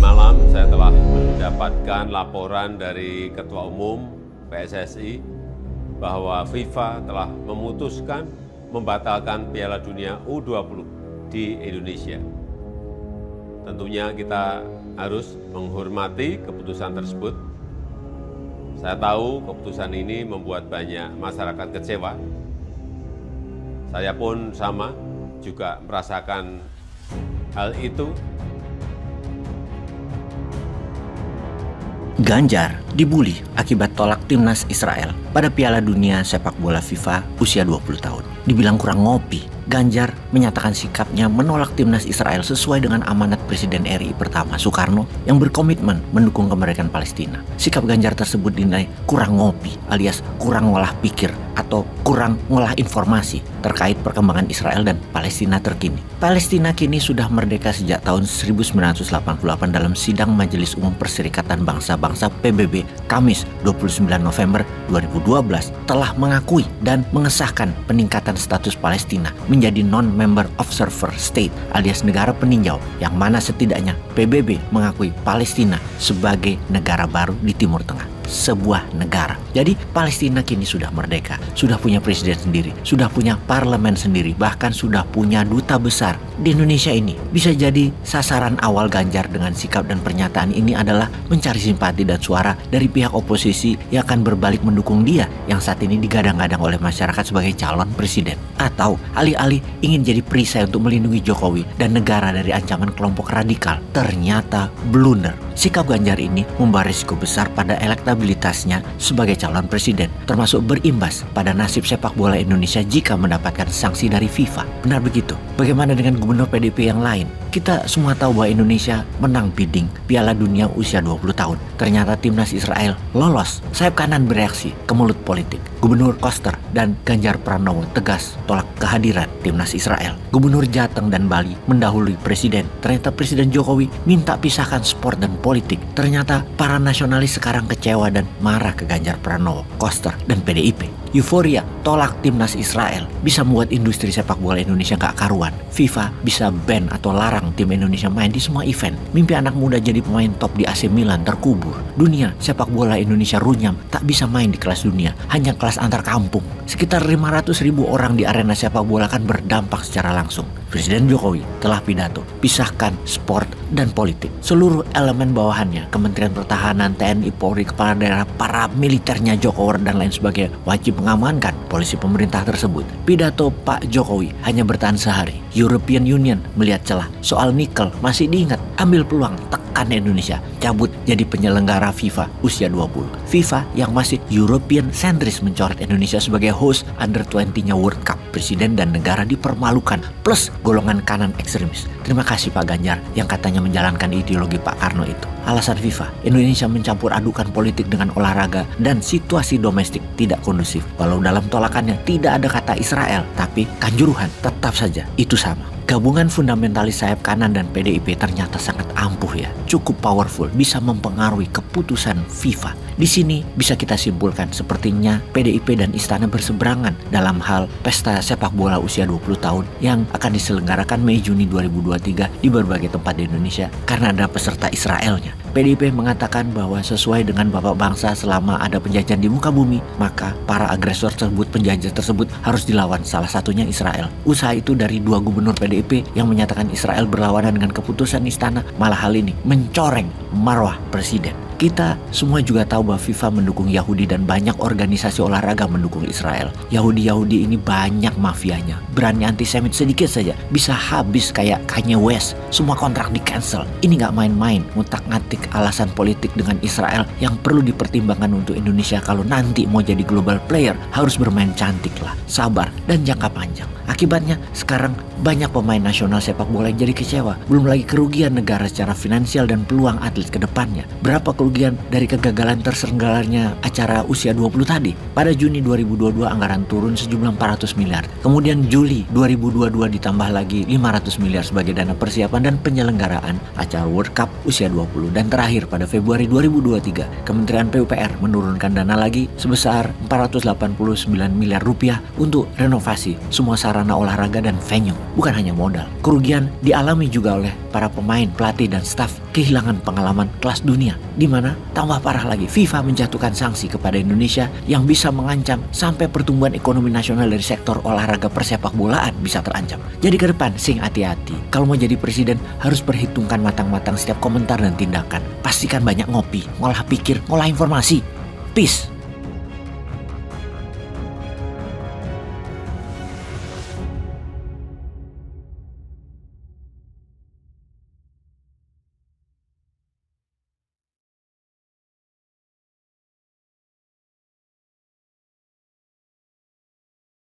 malam saya telah mendapatkan laporan dari Ketua Umum PSSI bahwa FIFA telah memutuskan membatalkan Piala Dunia U20 di Indonesia. Tentunya kita harus menghormati keputusan tersebut. Saya tahu keputusan ini membuat banyak masyarakat kecewa. Saya pun sama, juga merasakan hal itu. Ganjar dibully akibat tolak timnas Israel pada Piala Dunia Sepak Bola FIFA usia 20 tahun. Dibilang kurang ngopi, Ganjar menyatakan sikapnya menolak timnas Israel sesuai dengan amanat Presiden RI pertama Soekarno yang berkomitmen mendukung kemerdekaan Palestina. Sikap Ganjar tersebut dinilai kurang ngopi alias kurang ngolah pikir atau kurang ngolah informasi terkait perkembangan Israel dan Palestina terkini. Palestina kini sudah merdeka sejak tahun 1988 dalam sidang Majelis Umum Perserikatan Bangsa-Bangsa PBB Kamis 29 November 2012 telah mengakui dan mengesahkan peningkatan status Palestina menjadi non-member observer state alias negara peninjau, yang mana setidaknya PBB mengakui Palestina sebagai negara baru di Timur Tengah, sebuah negara. Jadi Palestina kini sudah merdeka, sudah punya presiden sendiri, sudah punya parlemen sendiri, bahkan sudah punya duta besar. Di Indonesia ini bisa jadi sasaran awal Ganjar dengan sikap dan pernyataan ini adalah mencari simpati dan suara dari pihak oposisi yang akan berbalik mendukung dia yang saat ini digadang-gadang oleh masyarakat sebagai calon presiden, atau alih-alih ingin jadi perisai untuk melindungi Jokowi dan negara dari ancaman kelompok radikal. Ternyata blunder. Sikap Ganjar ini membawa risiko besar pada elektabilitasnya sebagai calon presiden, termasuk berimbas pada nasib sepak bola Indonesia jika mendapatkan sanksi dari FIFA. Benar begitu. Bagaimana dengan gubernur PDIP yang lain? Kita semua tahu bahwa Indonesia menang bidding Piala Dunia usia 20 tahun. Ternyata timnas Israel lolos. Sayap kanan bereaksi ke mulut politik. Gubernur Koster dan Ganjar Pranowo tegas tolak kehadiran timnas Israel. Gubernur Jateng dan Bali mendahului presiden. Ternyata Presiden Jokowi minta pisahkan sport dan politik. Ternyata para nasionalis sekarang kecewa dan marah ke Ganjar Pranowo, Koster, dan PDIP. Euforia tolak timnas Israel bisa membuat industri sepak bola Indonesia gak karuan. FIFA bisa ban atau larang tim Indonesia main di semua event. Mimpi anak muda jadi pemain top di AC Milan terkubur. Dunia sepak bola Indonesia runyam, tak bisa main di kelas dunia, hanya kelas antar kampung. Sekitar 500.000 orang di arena sepak bola kan berdampak secara langsung. Presiden Jokowi telah pidato, pisahkan sport dan politik. Seluruh elemen bawahannya, Kementerian Pertahanan, TNI, Polri, kepala daerah, para militernya Jokowi dan lain sebagainya wajib mengamankan polisi pemerintah tersebut. Pidato Pak Jokowi hanya bertahan sehari. European Union melihat celah soal nikel masih diingat, ambil peluang, tekan Indonesia, cabut jadi penyelenggara FIFA usia 20. FIFA yang masih European sentris mencoret Indonesia sebagai host under 20-nya World Cup. Presiden dan negara dipermalukan, plus golongan kanan ekstremis. Terima kasih Pak Ganjar yang katanya menjalankan ideologi Pak Karno itu. Alasan FIFA, Indonesia mencampur adukan politik dengan olahraga dan situasi domestik tidak kondusif. Walau dalam tolakannya tidak ada kata Israel, tapi kanjuruhan tetap saja itu sama. Gabungan fundamentalis sayap kanan dan PDIP ternyata sangat ampuh ya, cukup powerful, bisa mempengaruhi keputusan FIFA. Di sini bisa kita simpulkan sepertinya PDIP dan Istana berseberangan dalam hal pesta sepak bola usia 20 tahun yang akan diselenggarakan Mei-Juni 2023 di berbagai tempat di Indonesia karena ada peserta Israelnya. PDIP mengatakan bahwa sesuai dengan Bapak Bangsa, selama ada penjajahan di muka bumi, maka para agresor tersebut, penjajah tersebut harus dilawan, salah satunya Israel. Usaha itu dari dua gubernur PDIP yang menyatakan Israel berlawanan dengan keputusan Istana, malah hal ini mencoreng marwah presiden. Kita semua juga tahu bahwa FIFA mendukung Yahudi dan banyak organisasi olahraga mendukung Israel. Yahudi ini banyak mafianya. Berani antisemit sedikit saja bisa habis kayak Kanye West. Semua kontrak di cancel. Ini gak main-main, ngutak-ngatik alasan politik dengan Israel yang perlu dipertimbangkan untuk Indonesia kalau nanti mau jadi global player. Harus bermain cantik lah, sabar, dan jangka panjang. Akibatnya sekarang banyak pemain nasional sepak bola yang jadi kecewa. Belum lagi kerugian negara secara finansial dan peluang atlet ke depannya. Berapa kerugian dari kegagalan terselenggaranya acara usia 20 tadi? Pada Juni 2022 anggaran turun sejumlah 400 miliar. Kemudian Juli 2022 ditambah lagi 500 miliar sebagai dana persiapan dan penyelenggaraan acara World Cup usia 20. Dan terakhir pada Februari 2023, Kementerian PUPR menurunkan dana lagi sebesar 489 miliar rupiah untuk renovasi semua sarana sarana olahraga dan venue, bukan hanya modal. Kerugian dialami juga oleh para pemain, pelatih, dan staf, kehilangan pengalaman kelas dunia, di mana tambah parah lagi FIFA menjatuhkan sanksi kepada Indonesia yang bisa mengancam sampai pertumbuhan ekonomi nasional dari sektor olahraga persepak bolaan bisa terancam. Jadi ke depan sing hati-hati. Kalau mau jadi presiden harus perhitungkan matang-matang setiap komentar dan tindakan. Pastikan banyak ngopi, ngolah pikir, ngolah informasi. Peace.